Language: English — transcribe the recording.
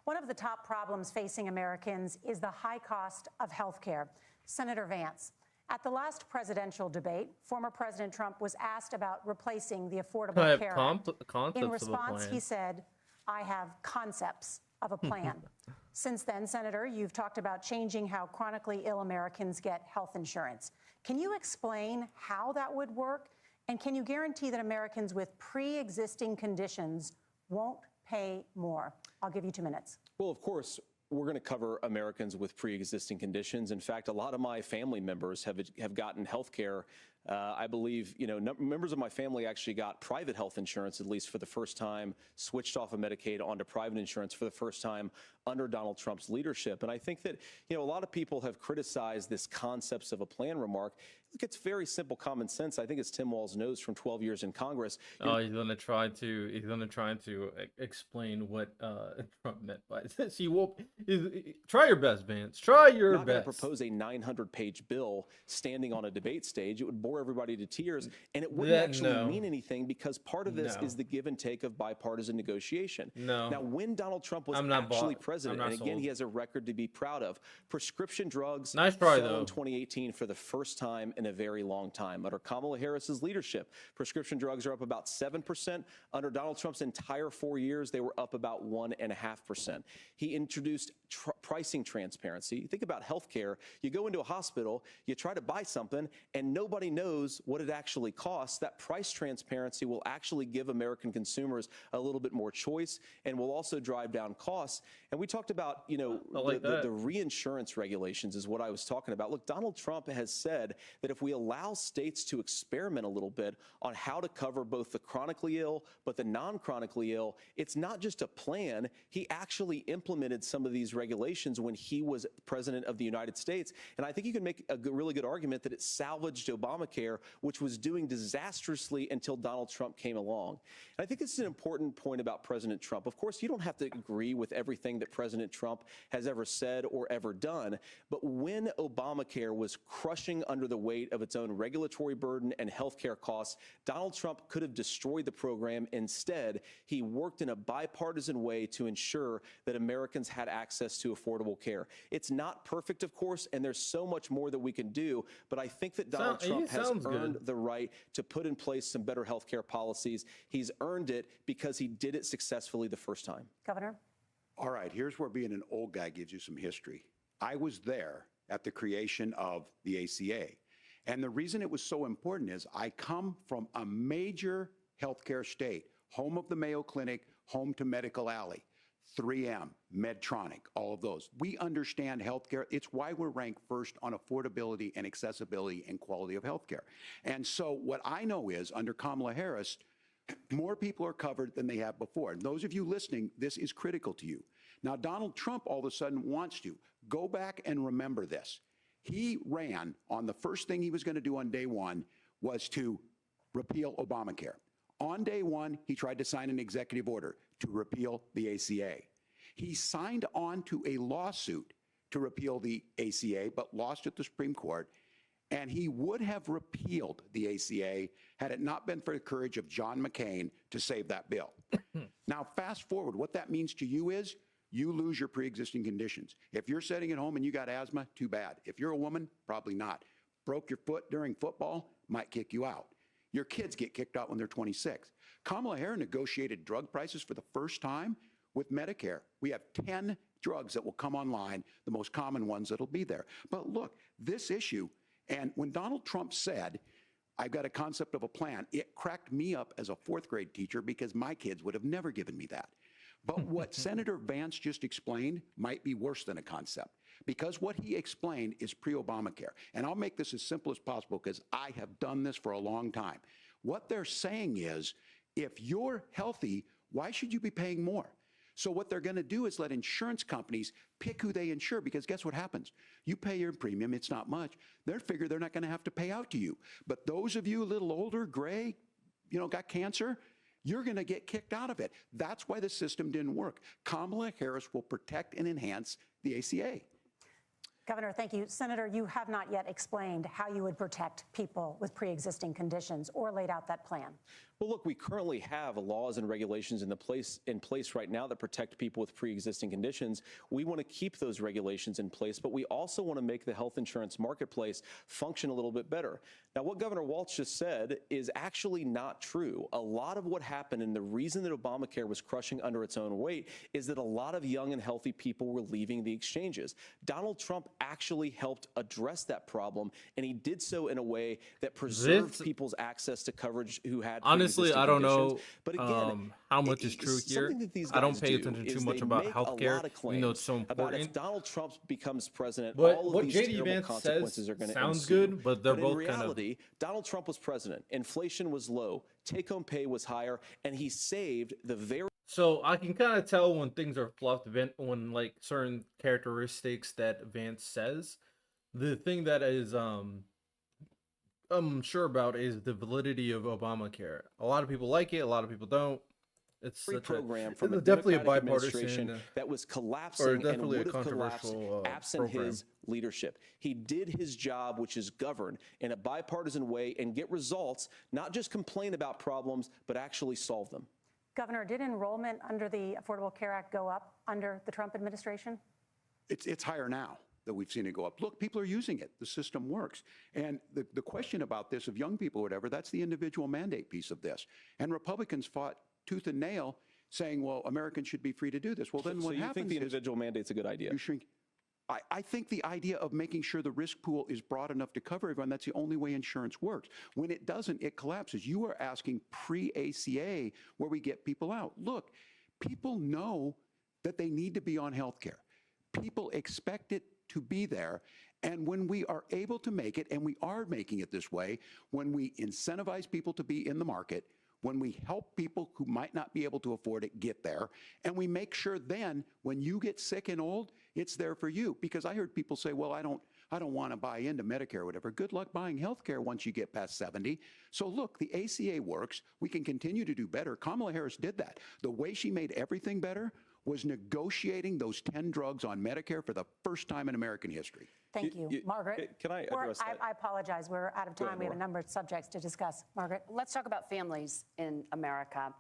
One of the top problems facing Americans is the high cost of health care. Senator Vance, at the last presidential debate, former President Trump was asked about replacing the Affordable Care Act. In response, he said, "I have concepts of a plan." Since then, Senator, you've talked about changing how chronically ill Americans get health insurance. Can you explain how that would work? And can you guarantee that Americans with pre-existing conditions won't pay more? I'll give you 2 minutes. Well, of course, we're going to cover Americans with pre-existing conditions. In fact, a lot of my family members have gotten health care. I believe, members of my family actually got private health insurance, at least for the first time, switched off of Medicaid onto private insurance for the first time under Donald Trump's leadership. And I think that, a lot of people have criticized this concepts of a plan remark. Look, it's very simple common sense. I think it's Tim Walz knows from 12 years in Congress. Oh, he's going to try to explain what Trump meant by this. He won't. Try your best, Vance. Try your best. Not going to propose a 900-page bill standing on a debate stage. It would bore everybody to tears, and it wouldn't actually mean anything because part of this is the give and take of bipartisan negotiation. Now, when Donald Trump was actually president, and again, he has a record to be proud of, prescription drugs fell in 2018 for the first time in a very long time. Under Kamala Harris's leadership, prescription drugs are up about 7%. Under Donald Trump's entire 4 years, they were up about 1.5%. He introduced pricing transparency. Think about healthcare. You go into a hospital, you try to buy something, and nobody knows what it actually costs. That price transparency will actually give American consumers a little bit more choice and will also drive down costs. And we talked about, the reinsurance regulations is what I was talking about. Look, Donald Trump has said that if we allow states to experiment a little bit on how to cover both the chronically ill but the non-chronically ill, it's not just a plan. He actually implemented some of these regulations when he was president of the United States. And I think you can make a really good argument that it salvaged Obamacare, which was doing disastrously until Donald Trump came along. And I think this is an important point about President Trump. Of course, you don't have to agree with everything that President Trump has ever said or ever done. But when Obamacare was crushing under the weight of its own regulatory burden and healthcare costs, Donald Trump could have destroyed the program. Instead, he worked in a bipartisan way to ensure that Americans had access to affordable care. It's not perfect, of course, and there's so much more that we can do. But I think that Donald Trump has earned the right to put in place some better healthcare policies. He's earned it because he did it successfully the first time. Governor? All right, here's where being an old guy gives you some history. I was there at the creation of the ACA. And the reason it was so important is I come from a major healthcare state, home of the Mayo Clinic, home to Medical Alley, 3M, Medtronic, all of those. We understand healthcare. It's why we're ranked first on affordability and accessibility and quality of healthcare. And so what I know is under Kamala Harris, more people are covered than they have before. And those of you listening, this is critical to you. Now, Donald Trump all of a sudden wants to go back and remember this. He ran on the first thing he was going to do on day one was to repeal Obamacare. On day one, he tried to sign an executive order to repeal the ACA. He signed on to a lawsuit to repeal the ACA, but lost at the Supreme Court. And he would have repealed the ACA had it not been for the courage of John McCain to save that bill. Now, fast forward, what that means to you is you lose your pre-existing conditions. If you're sitting at home and you got asthma, too bad. If you're a woman, probably not. Broke your foot during football, might kick you out. Your kids get kicked out when they're 26. Kamala Harris negotiated drug prices for the first time with Medicare. We have 10 drugs that will come online, the most common ones that'll be there. But look, this issue, and when Donald Trump said, I've got a concept of a plan, it cracked me up as a fourth grade teacher because my kids would have never given me that. But what Senator Vance just explained might be worse than a concept, because what he explained is pre-Obamacare. And I'll make this as simple as possible because I have done this for a long time. What they're saying is, if you're healthy, why should you be paying more? So what they're going to do is let insurance companies pick who they insure, because guess what happens? You pay your premium, it's not much. They figure they're not going to have to pay out to you. But those of you a little older, gray, got cancer, you're going to get kicked out of it. That's why the system didn't work. Kamala Harris will protect and enhance the ACA. Governor, thank you. Senator, you have not yet explained how you would protect people with pre-existing conditions or laid out that plan. Well, look, we currently have laws and regulations in place right now that protect people with pre-existing conditions. We want to keep those regulations in place, but we also want to make the health insurance marketplace function a little bit better. Now, what Governor Walz just said is actually not true. A lot of what happened and the reason that Obamacare was crushing under its own weight is that a lot of young and healthy people were leaving the exchanges. Donald Trump actually helped address that problem, and he did so in a way that preserved people's access to coverage who had honestly, I don't know but again, how much is true here. I don't pay attention too much about healthcare, even though it's so important. If Donald Trump becomes president, but all of what these JD terrible Vance consequences says are going to sounds ensue. good, but they're in both reality, Donald Trump was president. Inflation was low. Take-home pay was higher, and he saved the very. So I can kind of tell when things are fluffed, when like certain characteristics that Vance says. The thing that is I'm sure about is the validity of Obamacare. A lot of people like it, a lot of people don't. It's free program it's from a definitely a Democratic bipartisan administration that was collapsing and would have collapsed absent program. his leadership. He did his job, which is govern in a bipartisan way and get results, not just complain about problems, but actually solve them. Governor, did enrollment under the Affordable Care Act go up under the Trump administration? It's higher now that we've seen it go up. Look, people are using it. The system works. And the question about this of young people, whatever, that's the individual mandate piece of this. And Republicans fought tooth and nail saying, well, Americans should be free to do this. Well, then what happens is... So you think the individual mandate's a good idea? You shrink. I think the idea of making sure the risk pool is broad enough to cover everyone, that's the only way insurance works. When it doesn't, it collapses. You are asking pre-ACA where we get people out. Look, people know that they need to be on health care. People expect it to be there. And when we are able to make it, and we are making it this way, when we incentivize people to be in the market, when we help people who might not be able to afford it get there, and we make sure then when you get sick and old, it's there for you. Because I heard people say, well, I don't want to buy into Medicare or whatever. Good luck buying health care once you get past 70. So look, the ACA works. We can continue to do better. Kamala Harris did that. The way she made everything better was negotiating those 10 drugs on Medicare for the first time in American history. Thank you. Margaret? Can I address that? I apologize. We're out of time. We have a number of subjects to discuss. Margaret? Let's talk about families in America.